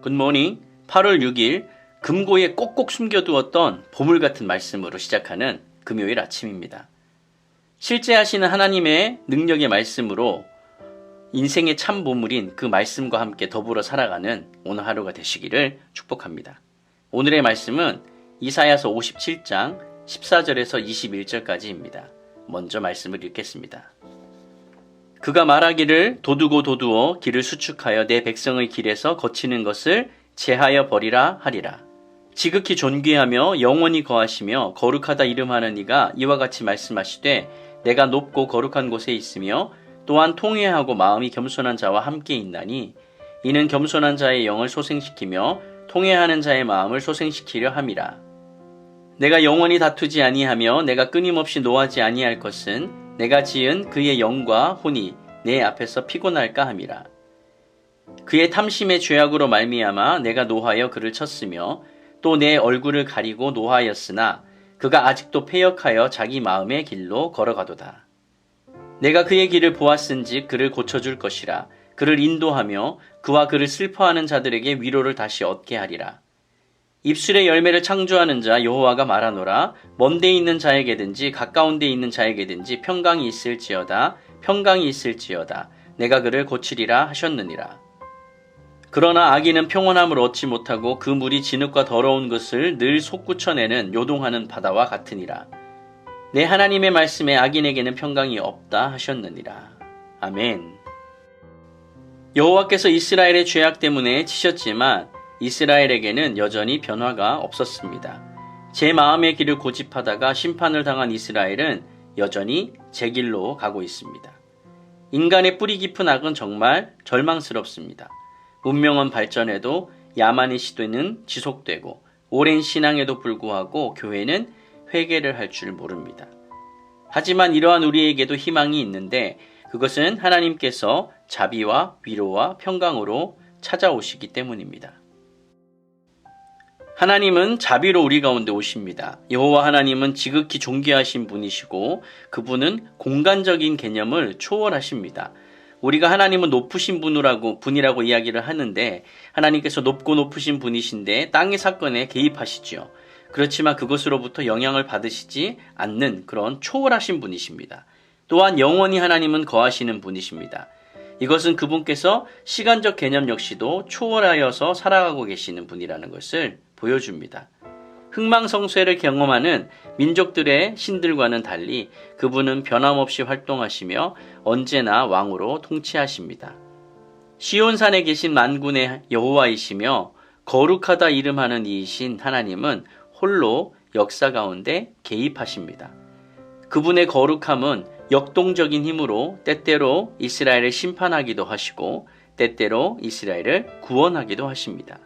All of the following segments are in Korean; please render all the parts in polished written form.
굿모닝. 8월 6일 금고에 꼭꼭 숨겨두었던 보물 같은 말씀으로 시작하는 금요일 아침입니다. 실제하시는 하나님의 능력의 말씀으로 인생의 참 보물인 그 말씀과 함께 더불어 살아가는 오늘 하루가 되시기를 축복합니다. 오늘의 말씀은 이사야서 57장 14절에서 21절까지입니다. 먼저 말씀을 읽겠습니다. 그가 말하기를 도두고 길을 수축하여 내 백성의 길에서 거치는 것을 제하여 버리라 하리라. 지극히 존귀하며 영원히 거하시며 거룩하다 이름하는 이가 이와 같이 말씀하시되 내가 높고 거룩한 곳에 있으며 또한 통회하고 마음이 겸손한 자와 함께 있나니 이는 겸손한 자의 영을 소생시키며 통회하는 자의 마음을 소생시키려 함이라. 내가 영원히 다투지 아니하며 내가 끊임없이 노하지 아니할 것은 내가 지은 그의 영과 혼이 내 앞에서 피곤할까 함이라. 그의 탐심의 죄악으로 말미암아 내가 노하여 그를 쳤으며 또 내 얼굴을 가리고 노하였으나 그가 아직도 패역하여 자기 마음의 길로 걸어가도다. 내가 그의 길을 보았은즉 그를 고쳐줄 것이라. 그를 인도하며 그와 그를 슬퍼하는 자들에게 위로를 다시 얻게 하리라. 입술의 열매를 창조하는 자 여호와가 말하노라. 먼 데 있는 자에게든지 가까운 데 있는 자에게든지 평강이 있을지어다. 내가 그를 고치리라 하셨느니라. 그러나 악인은 평온함을 얻지 못하고 그 물이 진흙과 더러운 것을 늘 솟구쳐내는 요동하는 바다와 같으니라. 내 하나님의 말씀에 악인에게는 평강이 없다 하셨느니라. 아멘. 여호와께서 이스라엘의 죄악 때문에 치셨지만 이스라엘에게는 여전히 변화가 없었습니다. 제 마음의 길을 고집하다가 심판을 당한 이스라엘은 여전히 제 길로 가고 있습니다. 인간의 뿌리 깊은 악은 정말 절망스럽습니다. 문명은 발전해도 야만의 시도는 지속되고 오랜 신앙에도 불구하고 교회는 회개를 할 줄 모릅니다. 하지만 이러한 우리에게도 희망이 있는데 그것은 하나님께서 자비와 위로와 평강으로 찾아오시기 때문입니다. 하나님은 자비로 우리 가운데 오십니다. 여호와 하나님은 지극히 존귀하신 분이시고 그분은 공간적인 개념을 초월하십니다. 우리가 하나님은 높으신 분이라고 이야기를 하는데 하나님께서 높고 높으신 분이신데 땅의 사건에 개입하시죠. 그렇지만 그것으로부터 영향을 받으시지 않는 그런 초월하신 분이십니다. 또한 영원히 하나님은 거하시는 분이십니다. 이것은 그분께서 시간적 개념 역시도 초월하여서 살아가고 계시는 분이라는 것을 보여줍니다. 흥망성쇠를 경험하는 민족들의 신들과는 달리 그분은 변함없이 활동하시며 언제나 왕으로 통치하십니다. 시온산에 계신 만군의 여호와이시며 거룩하다 이름하는 이이신 하나님은 홀로 역사 가운데 개입하십니다. 그분의 거룩함은 역동적인 힘으로 때때로 이스라엘을 심판하기도 하시고 때때로 이스라엘을 구원하기도 하십니다.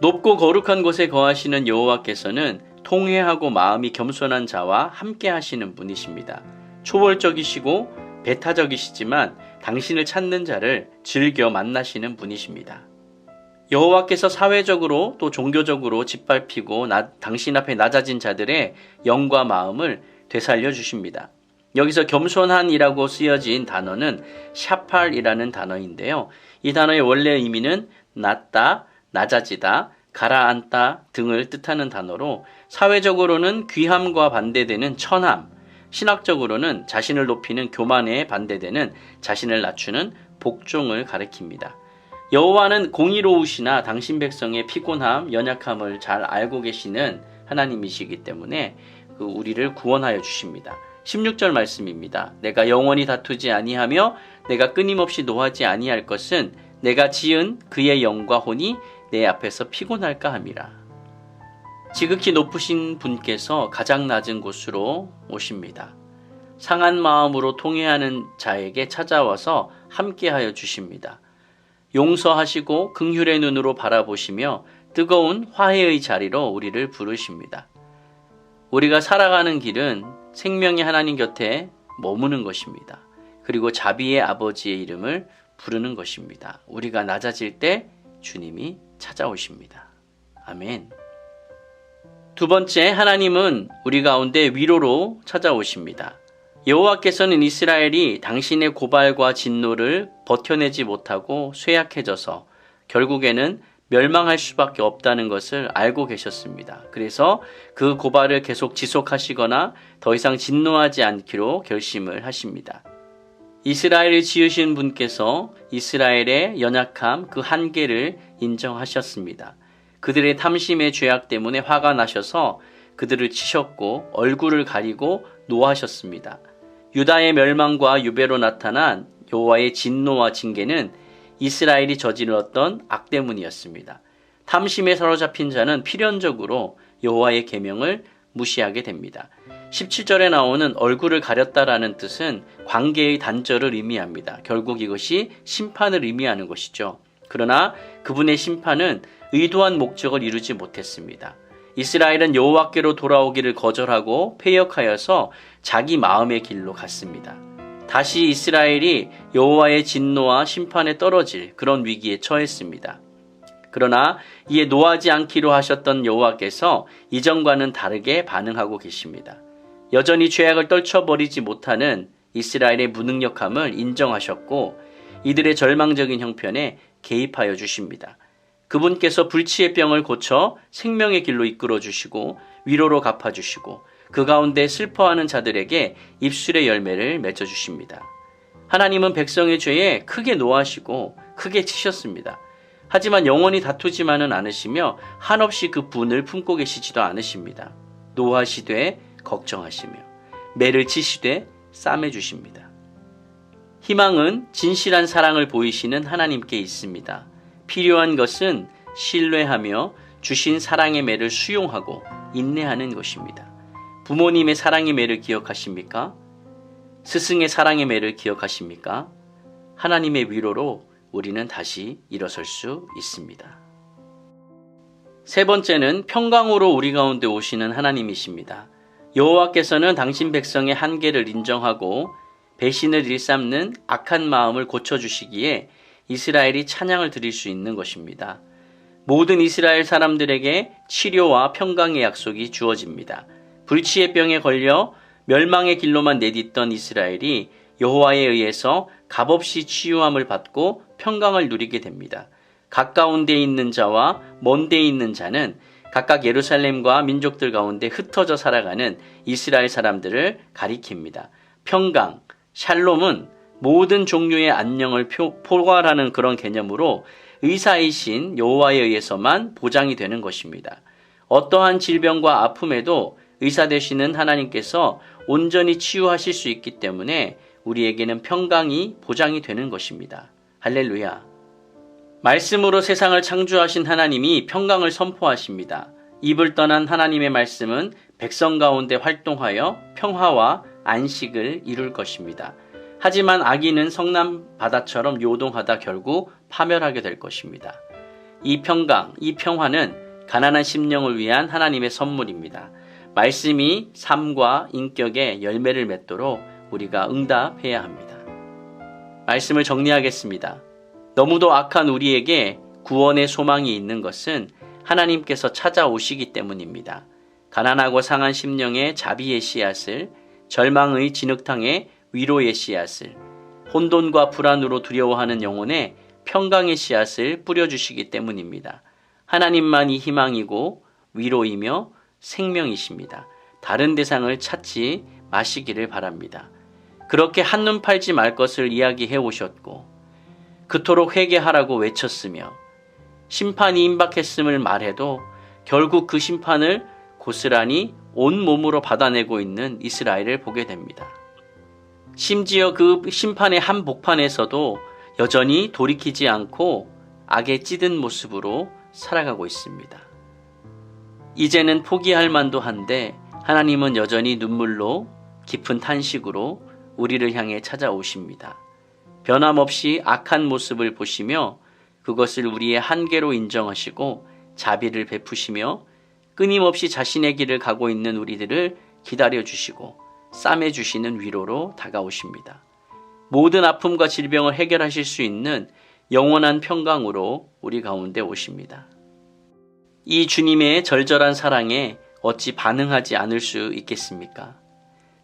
높고 거룩한 곳에 거하시는 여호와께서는 통회하고 마음이 겸손한 자와 함께 하시는 분이십니다. 초월적이시고 배타적이시지만 당신을 찾는 자를 즐겨 만나시는 분이십니다. 여호와께서 사회적으로 또 종교적으로 짓밟히고 당신 앞에 낮아진 자들의 영과 마음을 되살려 주십니다. 여기서 겸손한이라고 쓰여진 단어는 샤팔이라는 단어인데요. 이 단어의 원래 의미는 낮다, 낮아지다, 가라앉다 등을 뜻하는 단어로 사회적으로는 귀함과 반대되는 천함, 신학적으로는 자신을 높이는 교만에 반대되는 자신을 낮추는 복종을 가리킵니다. 여호와는 공의로우시나 당신 백성의 피곤함, 연약함을 잘 알고 계시는 하나님이시기 때문에 우리를 구원하여 주십니다. 16절 말씀입니다. 내가 영원히 다투지 아니하며 내가 끊임없이 노하지 아니할 것은 내가 지은 그의 영과 혼이 내 앞에서 피곤할까 함이라. 지극히 높으신 분께서 가장 낮은 곳으로 오십니다. 상한 마음으로 통회하는 자에게 찾아와서 함께하여 주십니다. 용서하시고 긍휼의 눈으로 바라보시며 뜨거운 화해의 자리로 우리를 부르십니다. 우리가 살아가는 길은 생명의 하나님 곁에 머무는 것입니다. 그리고 자비의 아버지의 이름을 부르는 것입니다. 우리가 낮아질 때 주님이 찾아오십니다. 아멘. 두 번째, 하나님은 우리 가운데 위로로 찾아오십니다. 여호와께서는 이스라엘이 당신의 고발과 진노를 버텨내지 못하고 쇠약해져서 결국에는 멸망할 수밖에 없다는 것을 알고 계셨습니다. 그래서 그 고발을 계속 지속하시거나 더 이상 진노하지 않기로 결심을 하십니다. 이스라엘을 지으신 분께서 이스라엘의 연약함, 그 한계를 인정하셨습니다. 그들의 탐심의 죄악 때문에 화가 나셔서 그들을 치셨고 얼굴을 가리고 노하셨습니다. 유다의 멸망과 유배로 나타난 여호와의 진노와 징계는 이스라엘이 저질렀던 악 때문이었습니다. 탐심에 사로잡힌 자는 필연적으로 여호와의 계명을 무시하게 됩니다. 17절에 나오는 얼굴을 가렸다라는 뜻은 관계의 단절을 의미합니다. 결국 이것이 심판을 의미하는 것이죠. 그러나 그분의 심판은 의도한 목적을 이루지 못했습니다. 이스라엘은 여호와께로 돌아오기를 거절하고 패역하여서 자기 마음의 길로 갔습니다. 다시 이스라엘이 여호와의 진노와 심판에 떨어질 그런 위기에 처했습니다. 그러나 이에 노하지 않기로 하셨던 여호와께서 이전과는 다르게 반응하고 계십니다. 여전히 죄악을 떨쳐버리지 못하는 이스라엘의 무능력함을 인정하셨고 이들의 절망적인 형편에 개입하여 주십니다. 그분께서 불치의 병을 고쳐 생명의 길로 이끌어 주시고 위로로 갚아 주시고 그 가운데 슬퍼하는 자들에게 입술의 열매를 맺어 주십니다. 하나님은 백성의 죄에 크게 노하시고 크게 치셨습니다. 하지만 영원히 다투지만은 않으시며 한없이 그 분을 품고 계시지도 않으십니다. 노하시되 걱정하시며 매를 치시되 싸매 주십니다. 희망은 진실한 사랑을 보이시는 하나님께 있습니다. 필요한 것은 신뢰하며 주신 사랑의 매를 수용하고 인내하는 것입니다. 부모님의 사랑의 매를 기억하십니까? 스승의 사랑의 매를 기억하십니까? 하나님의 위로로 우리는 다시 일어설 수 있습니다. 세 번째는 평강으로 우리 가운데 오시는 하나님이십니다. 여호와께서는 당신 백성의 한계를 인정하고 배신을 일삼는 악한 마음을 고쳐주시기에 이스라엘이 찬양을 드릴 수 있는 것입니다. 모든 이스라엘 사람들에게 치료와 평강의 약속이 주어집니다. 불치의 병에 걸려 멸망의 길로만 내딛던 이스라엘이 여호와에 의해서 값없이 치유함을 받고 평강을 누리게 됩니다. 가까운 데 있는 자와 먼 데 있는 자는 각각 예루살렘과 민족들 가운데 흩어져 살아가는 이스라엘 사람들을 가리킵니다. 평강, 샬롬은 모든 종류의 안녕을 포괄하는 그런 개념으로 의사이신 여호와에 의해서만 보장이 되는 것입니다. 어떠한 질병과 아픔에도 의사 되시는 하나님께서 온전히 치유하실 수 있기 때문에 우리에게는 평강이 보장이 되는 것입니다. 할렐루야. 말씀으로 세상을 창조하신 하나님이 평강을 선포하십니다. 입을 떠난 하나님의 말씀은 백성 가운데 활동하여 평화와 안식을 이룰 것입니다. 하지만 악인은 성남 바다처럼 요동하다 결국 파멸하게 될 것입니다. 이 평강, 이 평화는 가난한 심령을 위한 하나님의 선물입니다. 말씀이 삶과 인격에 열매를 맺도록 우리가 응답해야 합니다. 말씀을 정리하겠습니다. 너무도 악한 우리에게 구원의 소망이 있는 것은 하나님께서 찾아오시기 때문입니다. 가난하고 상한 심령의 자비의 씨앗을, 절망의 진흙탕에 위로의 씨앗을, 혼돈과 불안으로 두려워하는 영혼에 평강의 씨앗을 뿌려주시기 때문입니다. 하나님만이 희망이고 위로이며 생명이십니다. 다른 대상을 찾지 마시기를 바랍니다. 그렇게 한눈 팔지 말 것을 이야기해 오셨고 그토록 회개하라고 외쳤으며 심판이 임박했음을 말해도 결국 그 심판을 고스란히 온몸으로 받아내고 있는 이스라엘을 보게 됩니다. 심지어 그 심판의 한복판에서도 여전히 돌이키지 않고 악에 찌든 모습으로 살아가고 있습니다. 이제는 포기할 만도 한데 하나님은 여전히 눈물로 깊은 탄식으로 우리를 향해 찾아오십니다. 변함없이 악한 모습을 보시며 그것을 우리의 한계로 인정하시고 자비를 베푸시며 끊임없이 자신의 길을 가고 있는 우리들을 기다려주시고 싸매주시는 위로로 다가오십니다. 모든 아픔과 질병을 해결하실 수 있는 영원한 평강으로 우리 가운데 오십니다. 이 주님의 절절한 사랑에 어찌 반응하지 않을 수 있겠습니까?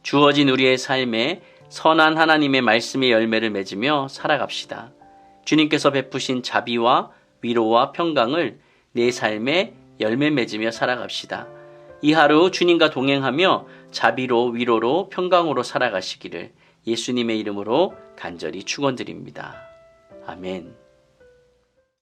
주어진 우리의 삶에 선한 하나님의 말씀의 열매를 맺으며 살아갑시다. 주님께서 베푸신 자비와 위로와 평강을 내 삶에 열매 맺으며 살아갑시다. 이 하루 주님과 동행하며 자비로 위로로 평강으로 살아가시기를 예수님의 이름으로 간절히 축원드립니다. 아멘.